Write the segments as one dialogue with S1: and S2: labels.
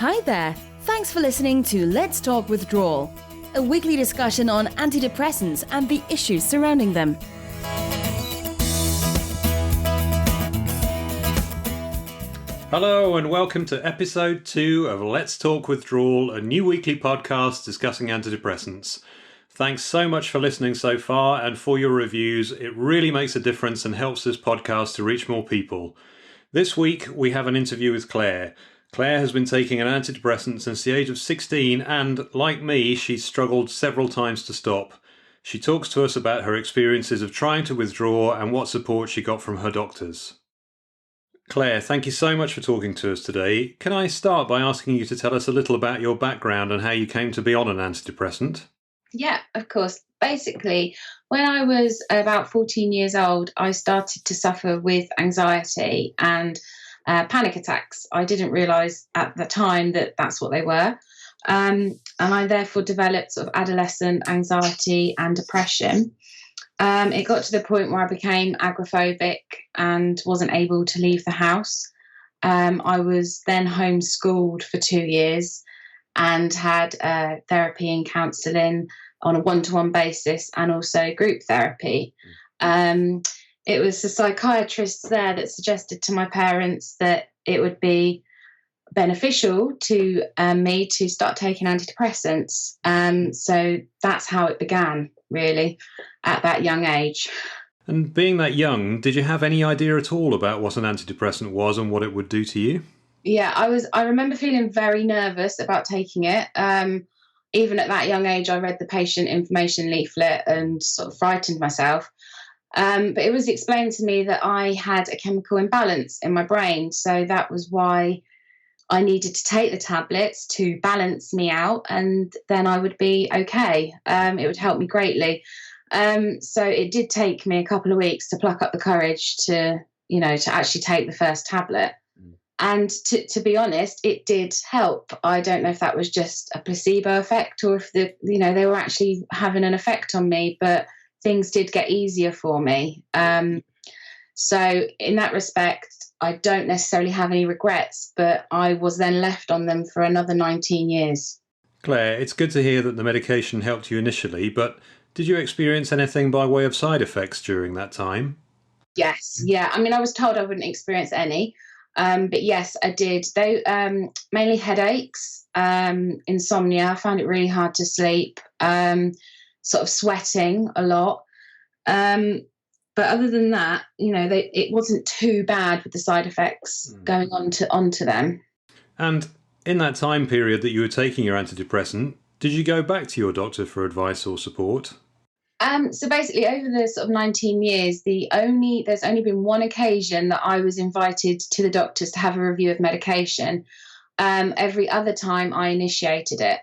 S1: Hi there. Thanks for listening to Let's Talk Withdrawal, a weekly discussion on antidepressants and the issues surrounding them.
S2: Hello and welcome to episode 2 of Let's Talk Withdrawal, a new weekly podcast discussing antidepressants. Thanks so much for listening so far and for your reviews. It really makes a difference and helps this podcast to reach more people. This week we have an interview with Claire. Claire has been taking an antidepressant since the age of 16 and, like me, she's struggled several times to stop. She talks to us about her experiences of trying to withdraw and what support she got from her doctors. Claire, thank you so much for talking to us today. Can I start by asking you to tell us a little about your background and how you came to be on an antidepressant?
S3: Yeah, of course. Basically, when I was about 14 years old, I started to suffer with anxiety and panic attacks. I didn't realise at the time that that's what they were. And I therefore developed sort of adolescent anxiety and depression. It got to the point where I became agoraphobic and wasn't able to leave the house. I was then homeschooled for 2 years and had therapy and counselling on a one-to-one basis and also group therapy. It was the psychiatrists there that suggested to my parents that it would be beneficial to me to start taking antidepressants. So that's how it began, really, at that young age.
S2: And being that young, did you have any idea at all about what an antidepressant was and what it would do to you?
S3: Yeah, I remember feeling very nervous about taking it. Even at that young age, I read the patient information leaflet and sort of frightened myself. But it was explained to me that I had a chemical imbalance in my brain. So that was why I needed to take the tablets to balance me out, and then I would be okay. It would help me greatly. So it did take me a couple of weeks to pluck up the courage to actually take the first tablet. And to be honest, it did help. I don't know if that was just a placebo effect or if they were actually having an effect on me, but things did get easier for me. So in that respect, I don't necessarily have any regrets, but I was then left on them for another 19 years.
S2: Claire, it's good to hear that the medication helped you initially, but did you experience anything by way of side effects during that time?
S3: Yes, yeah. I mean, I was told I wouldn't experience any, but yes, I did. They mainly headaches, insomnia. I found it really hard to sleep, sort of sweating a lot. But other than that, it wasn't too bad with the side effects going onto them. And
S2: in that time period that you were taking your antidepressant, did you go back to your doctor for advice or support?
S3: So basically, over the sort of 19 years, there's only been one occasion that I was invited to the doctors to have a review of medication. Every other time I initiated it.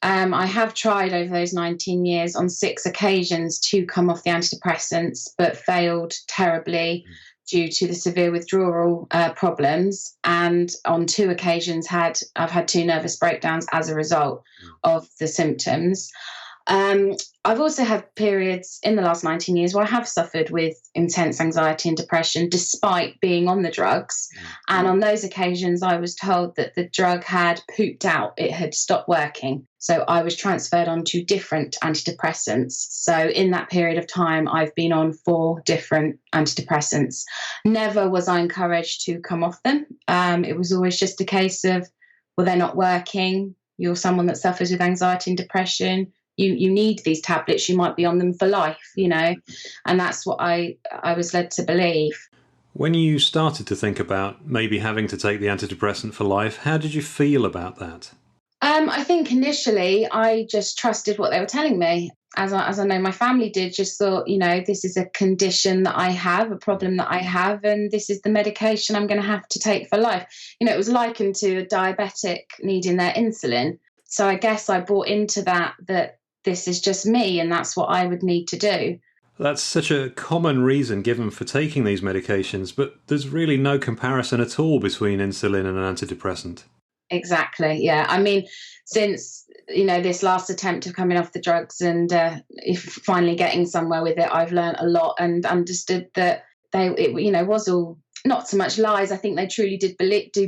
S3: I have tried over those 19 years on 6 occasions to come off the antidepressants, but failed terribly due to the severe withdrawal problems. And on 2 occasions, I've had 2 nervous breakdowns as a result of the symptoms. I've also had periods in the last 19 years where I have suffered with intense anxiety and depression despite being on the drugs. And on those occasions, I was told that the drug had pooped out. It had stopped working. So I was transferred onto different antidepressants. So in that period of time, I've been on 4 different antidepressants. Never was I encouraged to come off them. It was always just a case of, well, they're not working. You're someone that suffers with anxiety and depression. You need these tablets, you might be on them for life, and that's what I was led to believe.
S2: When you started to think about maybe having to take the antidepressant for life, how did you feel about that?
S3: I think initially I just trusted what they were telling me. As I know my family did, just thought, this is a condition that I have, a problem that I have, and this is the medication I'm going to have to take for life. It was likened to a diabetic needing their insulin. So I guess I bought into that this is just me and that's what I would need to do.
S2: That's such a common reason given for taking these medications, but there's really no comparison at all between insulin and an antidepressant.
S3: Exactly, yeah. I mean, since, this last attempt of coming off the drugs and finally getting somewhere with it, I've learned a lot and understood that it was all not so much lies. I think they truly do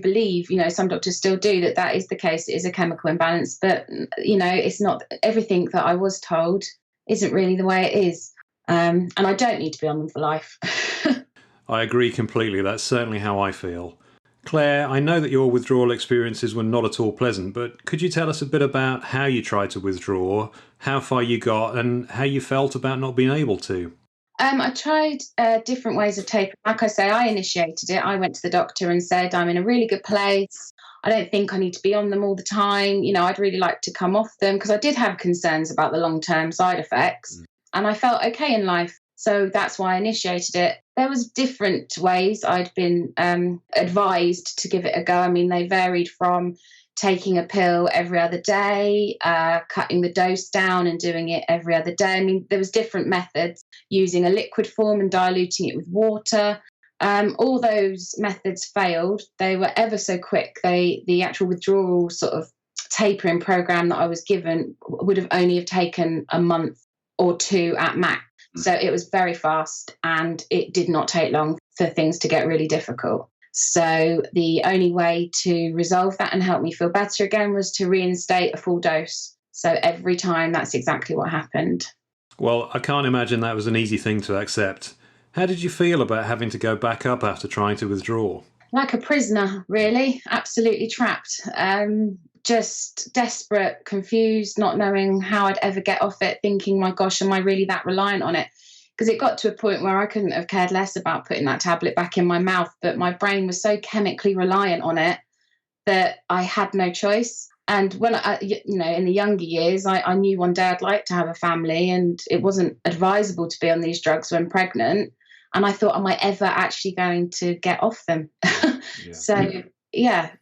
S3: believe, some doctors still do, that is the case. It is a chemical imbalance. But, it's not everything that I was told isn't really the way it is. And I don't need to be on them for life.
S2: I agree completely. That's certainly how I feel. Claire, I know that your withdrawal experiences were not at all pleasant, but could you tell us a bit about how you tried to withdraw, how far you got, and how you felt about not being able to?
S3: I tried different ways of tapering. Like I say, I initiated it. I went to the doctor and said, I'm in a really good place. I don't think I need to be on them all the time. I'd really like to come off them, because I did have concerns about the long-term side effects. And I felt okay in life. So that's why I initiated it. There was different ways I'd been advised to give it a go. I mean, they varied from taking a pill every other day, cutting the dose down and doing it every other day. I mean, there was different methods, using a liquid form and diluting it with water. All those methods failed. They were ever so quick. The actual withdrawal sort of tapering program that I was given would have only have taken a month or two at max. So it was very fast, and it did not take long for things to get really difficult. So the only way to resolve that and help me feel better again was to reinstate a full dose. So every time, that's exactly what happened.
S2: Well, I can't imagine that was an easy thing to accept. How did you feel about having to go back up after trying to withdraw?
S3: Like a prisoner, really. Absolutely trapped. Just desperate, confused, not knowing how I'd ever get off it, thinking, my gosh, am I really that reliant on it? Because it got to a point where I couldn't have cared less about putting that tablet back in my mouth, but my brain was so chemically reliant on it that I had no choice. And when in the younger years, I knew one day I'd like to have a family, and it wasn't advisable to be on these drugs when pregnant. And I thought, am I ever actually going to get off them? So,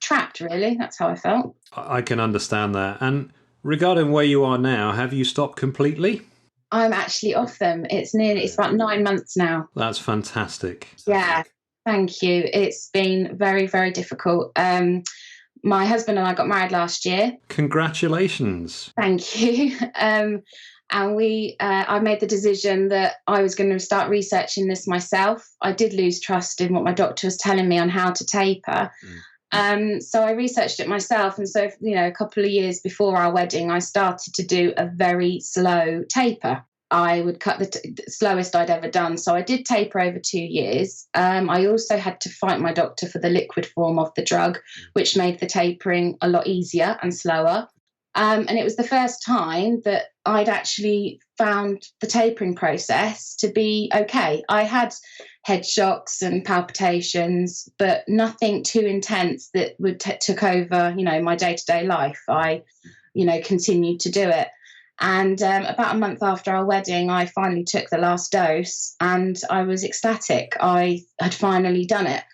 S3: trapped, really. That's how I felt.
S2: I can understand that. And regarding where you are now, have you stopped completely?
S3: I'm actually off them. It's about 9 months now.
S2: That's fantastic.
S3: Yeah, thank you. It's been very, very difficult. My husband and I got married last year.
S2: Congratulations.
S3: Thank you. And I made the decision that I was going to start researching this myself. I did lose trust in what my doctor was telling me on how to taper. So I researched it myself. And so, a couple of years before our wedding, I started to do a very slow taper. I would cut the slowest I'd ever done. So I did taper over 2 years. I also had to fight my doctor for the liquid form of the drug, which made the tapering a lot easier and slower. And it was the first time that I'd actually found the tapering process to be okay. I had head shocks and palpitations, but nothing too intense that would took over, my day-to-day life. I, continued to do it. And about a month after our wedding, I finally took the last dose, and I was ecstatic. I had finally done it.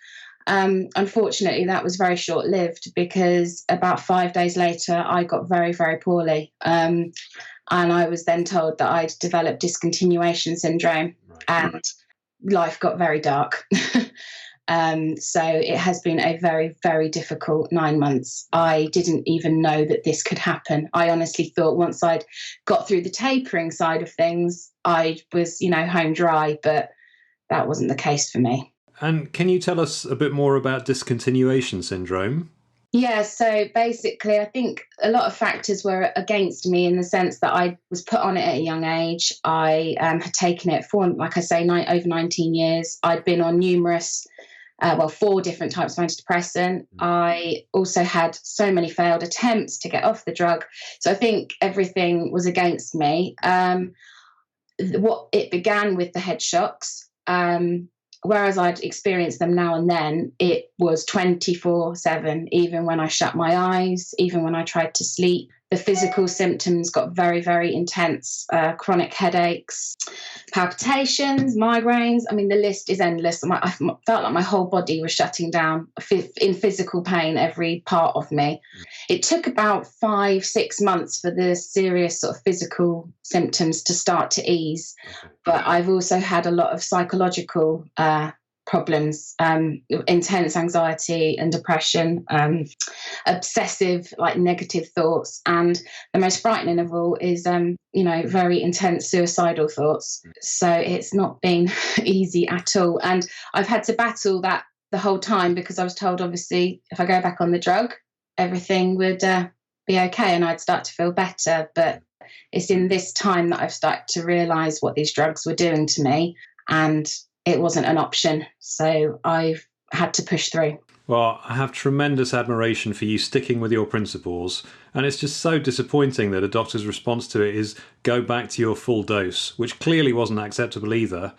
S3: Unfortunately, that was very short-lived, because about 5 days later, I got very, very poorly. And I was then told that I'd developed discontinuation syndrome, and life got very dark. So it has been a very, very difficult 9 months. I didn't even know that this could happen. I honestly thought once I'd got through the tapering side of things, I was, home dry, but that wasn't the case for me.
S2: And can you tell us a bit more about discontinuation syndrome?
S3: Yeah, so basically, I think a lot of factors were against me, in the sense that I was put on it at a young age. I had taken it for, like I say, over 19 years. I'd been on numerous, 4 different types of antidepressant. I also had so many failed attempts to get off the drug. So I think everything was against me. It began with the head shocks. Whereas I'd experienced them now and then, it was 24/7, even when I shut my eyes, even when I tried to sleep. The physical symptoms got very, very intense. Chronic headaches, palpitations, migraines. I mean, the list is endless. I felt like my whole body was shutting down in physical pain, every part of me. It took about 5-6 months for the serious sort of physical symptoms to start to ease. But I've also had a lot of psychological problems, intense anxiety and depression, obsessive, negative thoughts. And the most frightening of all is, very intense suicidal thoughts. So it's not been easy at all. And I've had to battle that the whole time, because I was told, obviously, if I go back on the drug, everything would be okay and I'd start to feel better. But it's in this time that I've started to realise what these drugs were doing to me, and it wasn't an option. So I've had to push through.
S2: Well, I have tremendous admiration for you sticking with your principles, and it's just so disappointing that a doctor's response to it is go back to your full dose, which clearly wasn't acceptable either.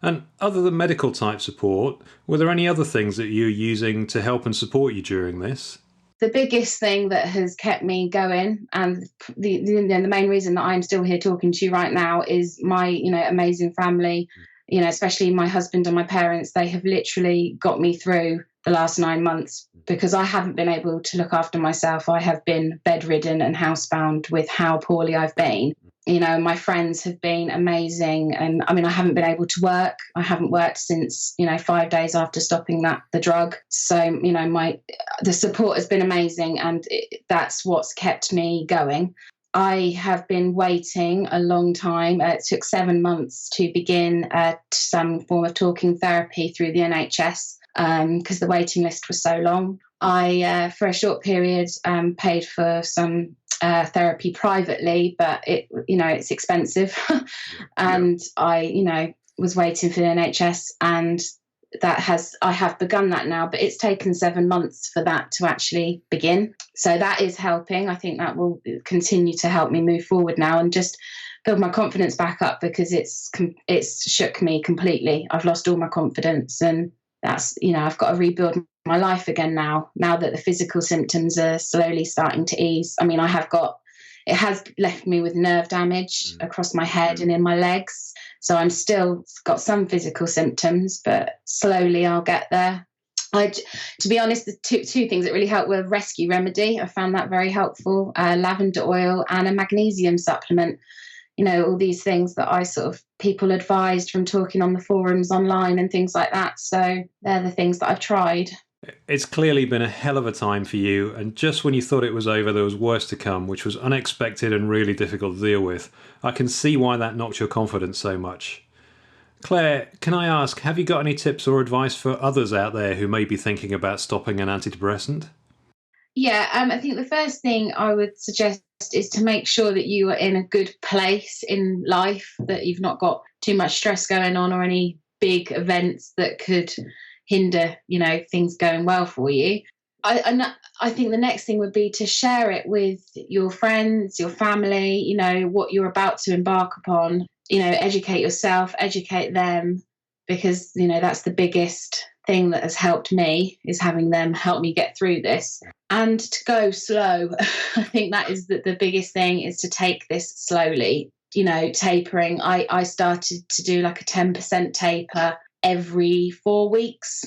S2: And other than medical type support, were there any other things that you were using to help and support you during this?
S3: The biggest thing that has kept me going, and the main reason that I'm still here talking to you right now, is my amazing family. Especially my husband and my parents. They have literally got me through the last 9 months, because I haven't been able to look after myself. I have been bedridden and housebound with how poorly I've been. My friends have been amazing. And I mean, I haven't been able to work. I haven't worked since, 5 days after stopping the drug. So, the support has been amazing, and that's what's kept me going. I have been waiting a long time. It took 7 months to begin some form of talking therapy through the NHS, because the waiting list was so long. I, for a short period, paid for some therapy privately, but it's expensive. And I, was waiting for the NHS, and I have begun that now, but it's taken 7 months for that to actually begin. So that is helping. I think that will continue to help me move forward now and just build my confidence back up, because it's shook me completely. I've lost all my confidence, and that's, I've got to rebuild my life again now that the physical symptoms are slowly starting to ease. I mean, it has left me with nerve damage across my head and in my legs. So I'm still got some physical symptoms, but slowly I'll get there. To be honest, the two things that really helped were Rescue Remedy. I found that very helpful, lavender oil and a magnesium supplement. All these things that people advised from talking on the forums online and things like that. So they're the things that I've tried.
S2: It's clearly been a hell of a time for you, and just when you thought it was over, there was worse to come, which was unexpected and really difficult to deal with. I can see why that knocked your confidence so much. Claire, can I ask, have you got any tips or advice for others out there who may be thinking about stopping an antidepressant?
S3: Yeah, I think the first thing I would suggest is to make sure that you are in a good place in life, that you've not got too much stress going on or any big events that could hinder, things going well for you. I think the next thing would be to share it with your friends, your family, what you're about to embark upon. Educate yourself, educate them, because, that's the biggest thing that has helped me, is having them help me get through this. And to go slow. I think that is the biggest thing, is to take this slowly. Tapering. I started to do like a 10% taper every 4 weeks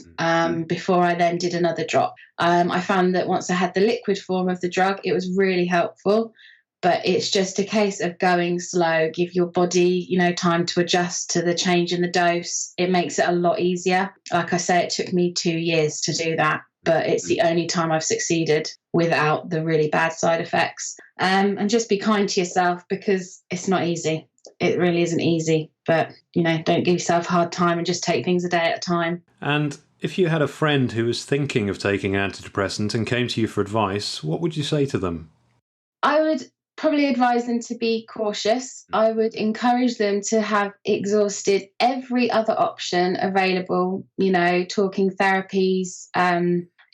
S3: before I then did another drop. I found that once I had the liquid form of the drug, it was really helpful. But it's just a case of going slow, give your body, time to adjust to the change in the dose. It makes it a lot easier. Like I say, it took me 2 years to do that, but it's the only time I've succeeded without the really bad side effects. And just be kind to yourself, because it's not easy. It really isn't easy, but, don't give yourself a hard time and just take things a day at a time.
S2: And if you had a friend who was thinking of taking an antidepressant and came to you for advice, what would you say to them?
S3: I would probably advise them to be cautious. I would encourage them to have exhausted every other option available, talking therapies,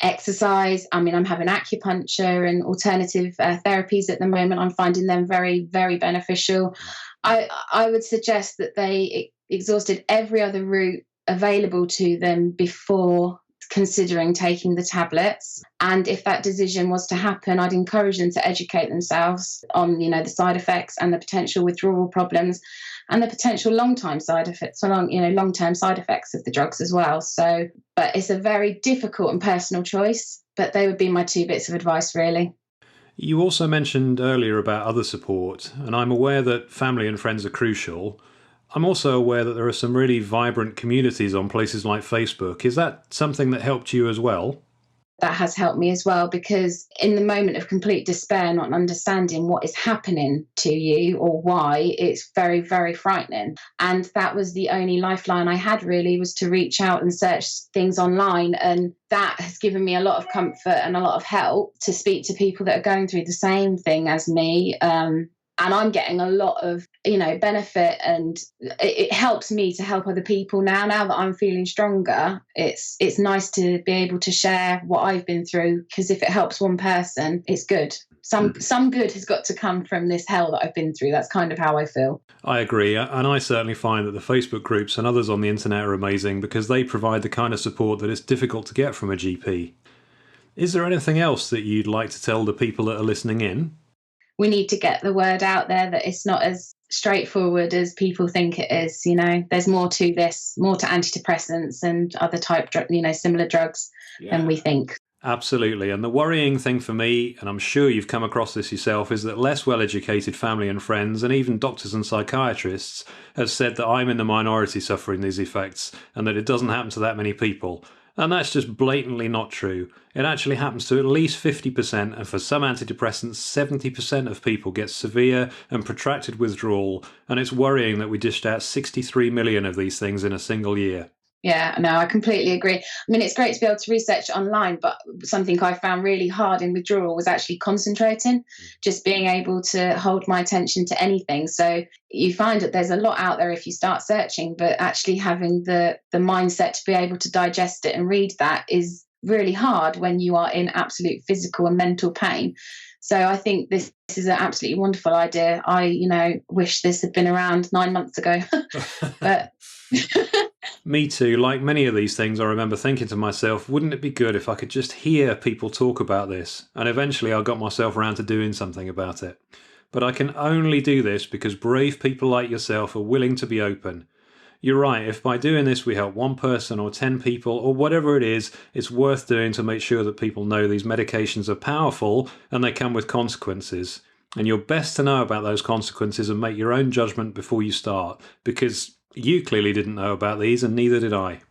S3: exercise. I mean, I'm having acupuncture and alternative therapies at the moment. I'm finding them very, very beneficial. I would suggest that they exhausted every other route available to them before considering taking the tablets. And if that decision was to happen, I'd encourage them to educate themselves on, the side effects and the potential withdrawal problems and the potential long-term side effects of the drugs as well. So, but it's a very difficult and personal choice, but they would be my 2 bits of advice, really.
S2: You also mentioned earlier about other support, and I'm aware that family and friends are crucial. I'm also aware that there are some really vibrant communities on places like Facebook. Is that something that helped you as well?
S3: that has helped me as well, because in the moment of complete despair, not understanding what is happening to you or why, it's very, very frightening. And that was the only lifeline I had, really, was to reach out and search things online. And that has given me a lot of comfort and a lot of help to speak to people that are going through the same thing as me. And I'm getting a lot of, benefit, and it helps me to help other people now. Now that I'm feeling stronger, it's nice to be able to share what I've been through, because if it helps one person, it's good. Some good has got to come from this hell that I've been through. That's kind of how I feel.
S2: I agree, and I certainly find that the Facebook groups and others on the internet are amazing because they provide the kind of support that is difficult to get from a GP. Is there anything else that you'd like to tell the people that are listening in?
S3: We need to get the word out there that it's not as straightforward as people think it is. There's more to this, more to antidepressants and other similar drugs than we think.
S2: Absolutely. And the worrying thing for me, and I'm sure you've come across this yourself, is that less well-educated family and friends, and even doctors and psychiatrists, have said that I'm in the minority suffering these effects and that it doesn't happen to that many people. And that's just blatantly not true. It actually happens to at least 50%, and for some antidepressants, 70% of people get severe and protracted withdrawal, and it's worrying that we dished out 63 million of these things in a single year.
S3: Yeah, no, I completely agree. I mean, it's great to be able to research online, but something I found really hard in withdrawal was actually concentrating, just being able to hold my attention to anything. So you find that there's a lot out there if you start searching, but actually having the mindset to be able to digest it and read that is really hard when you are in absolute physical and mental pain. So I think this is an absolutely wonderful idea. I, wish this had been around 9 months ago, but...
S2: Me too. Like many of these things, I remember thinking to myself, wouldn't it be good if I could just hear people talk about this? And eventually I got myself around to doing something about it. But I can only do this because brave people like yourself are willing to be open. You're right, if by doing this we help one person or 10 people or whatever it is, it's worth doing to make sure that people know these medications are powerful and they come with consequences. And you're best to know about those consequences and make your own judgment before you start, because you clearly didn't know about these, and neither did I.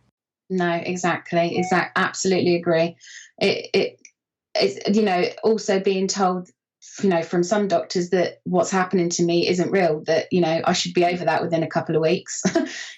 S3: No, exactly. Absolutely agree. It's, also being told, from some doctors that what's happening to me isn't real, that, I should be over that within a couple of weeks.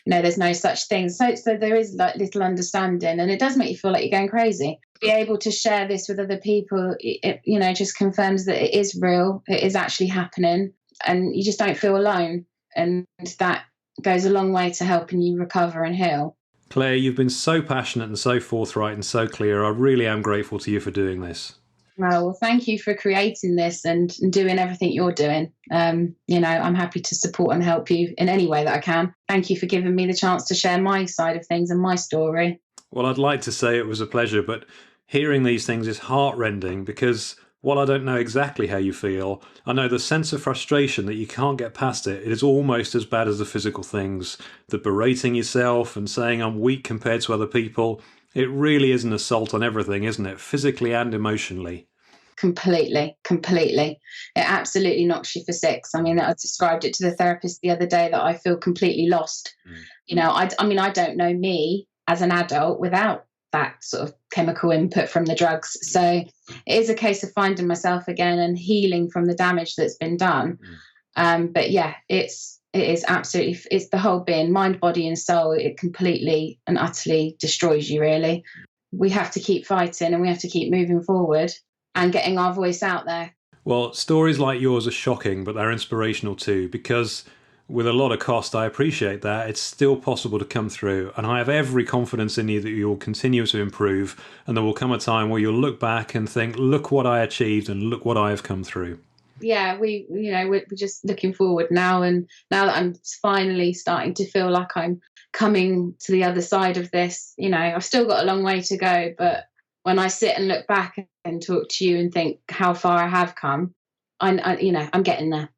S3: There's no such thing. So there is like little understanding, and it does make you feel like you're going crazy. Be able to share this with other people, it just confirms that it is real, it is actually happening, and you just don't feel alone. And that goes a long way to helping you recover and heal.
S2: Claire, you've been so passionate and so forthright and so clear. I really am grateful to you for doing this.
S3: Well, thank you for creating this and doing everything you're doing. I'm happy to support and help you in any way that I can. Thank you for giving me the chance to share my side of things and my story.
S2: Well, I'd like to say it was a pleasure, but hearing these things is heart-rending because while I don't know exactly how you feel, I know the sense of frustration that you can't get past it. It is almost as bad as the physical things. The berating yourself and saying I'm weak compared to other people. It really is an assault on everything, isn't it? Physically and emotionally.
S3: Completely. It absolutely knocks you for six. I mean, I described it to the therapist the other day that I feel completely lost. I don't know me as an adult without that sort of chemical input from the drugs. So it is a case of finding myself again and healing from the damage that's been done. But yeah, it is absolutely, it's the whole being, mind, body and soul. It completely and utterly destroys you, really. We have to keep fighting and we have to keep moving forward and getting our voice out there.
S2: Well, stories like yours are shocking, but they're inspirational too, because with a lot of cost, I appreciate that, it's still possible to come through. And I have every confidence in you that you will continue to improve. And there will come a time where you'll look back and think, look what I achieved and look what I have come through.
S3: Yeah, we're just looking forward now. And now that I'm finally starting to feel like I'm coming to the other side of this, I've still got a long way to go. But when I sit and look back and talk to you and think how far I have come, I'm getting there.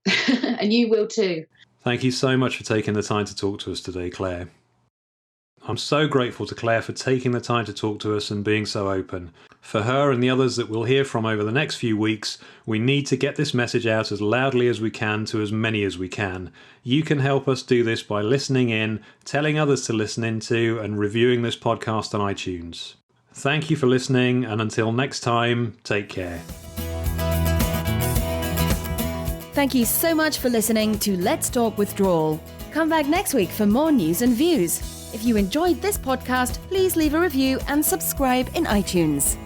S3: And you will too.
S2: Thank you so much for taking the time to talk to us today, Claire. I'm so grateful to Claire for taking the time to talk to us and being so open. For her and the others that we'll hear from over the next few weeks, we need to get this message out as loudly as we can to as many as we can. You can help us do this by listening in, telling others to listen into, and reviewing this podcast on iTunes. Thank you for listening, and until next time, take care.
S1: Thank you so much for listening to Let's Talk Withdrawal. Come back next week for more news and views. If you enjoyed this podcast, please leave a review and subscribe in iTunes.